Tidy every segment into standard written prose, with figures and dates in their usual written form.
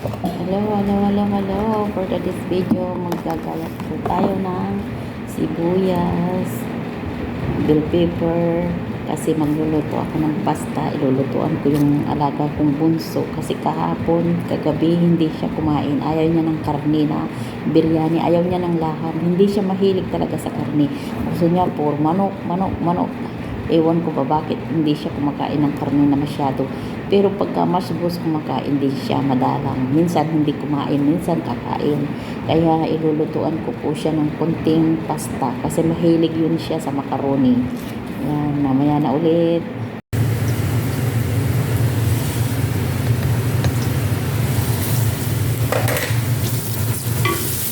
Hello. For this video, magagawa po tayo ng sibuyas, bell pepper, kasi magluluto ako ng pasta. Ilulutuan ko yung alaga kong bunso kasi kagabi, hindi siya kumain. Ayaw niya ng karne na biryani, ayaw niya ng laham. Hindi siya mahilig talaga sa karne. Gusto niya puro manok. Ewan ko ba bakit hindi siya kumakain ng karne na masyado. Pero pagka masbos kumakain din siya madalang. Minsan hindi kumain, minsan kakain. Kaya ilulutuan ko po siya ng konting pasta. Kasi mahilig yun siya sa macaroni. Yan, mamaya na ulit.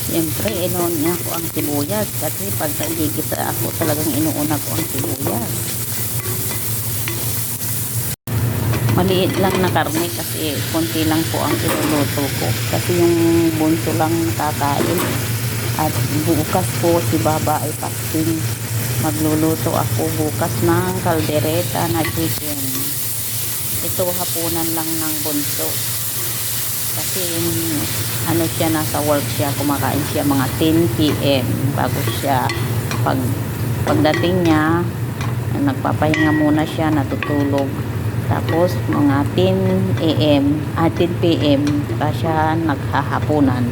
Siyempre, inuun niya ko ang sibuyas. Kasi pag nagigisa ako, talagang inuuna ko ang sibuyas. Maliit lang na karne kasi konti lang po ang iluluto ko kasi yung bunso lang kakain at bukas po si baba ay fasting. Magluluto ako bukas ng kaldereta na chicken. Ito hapunan lang ng bunso kasi ano siya, nasa work siya, kumakain siya mga 10 p.m. bago siya pagdating niya nagpapahinga muna siya, natutulog. Tapos mga 10 a.m. 10 p.m. pa siya naghahapunan.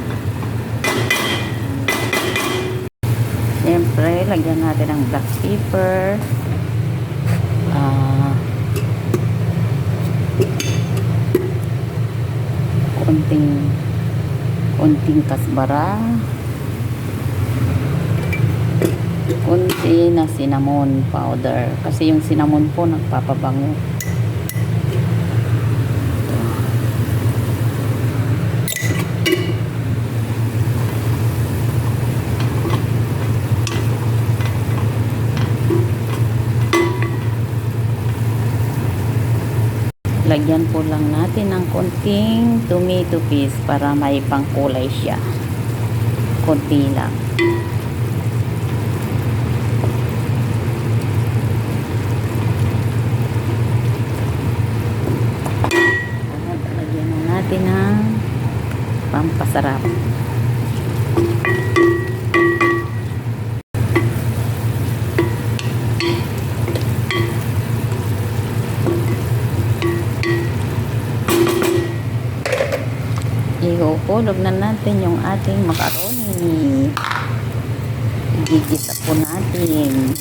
Siyempre, lagyan natin ng black pepper. Konting kasbara. Konti na cinnamon powder. Kasi yung cinnamon po nagpapabango. Lagyan po lang natin ng konting tomato paste para may pangkulay siya. Konti lang. At lagyan na natin ng pampasarap. Ihulog na natin yung ating macaroni. Igigisa po natin.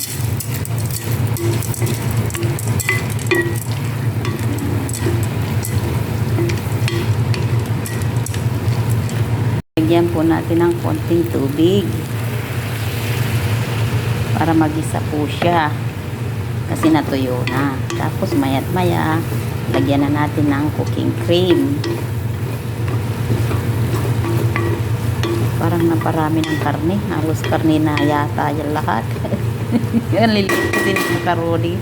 Lagyan po natin ng konting tubig para magisa po siya kasi natuyo na. Tapos maya't maya lagyan na natin ng cooking cream. Parang naparami ng karne. Halos karne na yata yung lahat. Yan, liliit din ng macaroni.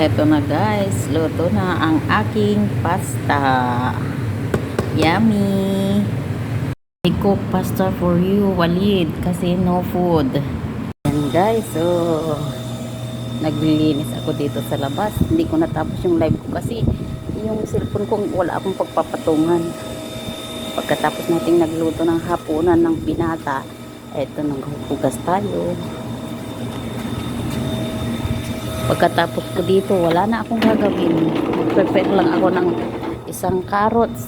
Eto na guys, luto na ang aking pasta. Yummy! I cook pasta for you, Walid, kasi no food. Yan guys, so naglilinis ako dito sa labas. Hindi ko natapos yung live ko kasi yung cellphone ko wala akong pagpapatungan. Pagkatapos nating nagluto ng hapunan ng binata, eto naghuhugas tayo. Pagkatapos ko dito, wala na akong gagawin. Mag-prepare lang ako ng isang carrots,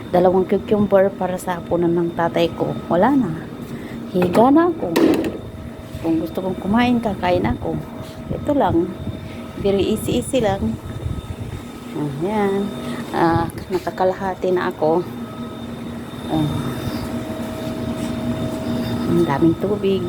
dalawang cucumber para sa hapunan ng tatay ko. Wala na. Higa na ako. Kung gusto kong kumain, kakain ako. Ito lang. Very easy lang. Ayan. Nakakalahati na ako. Ang daming tubig.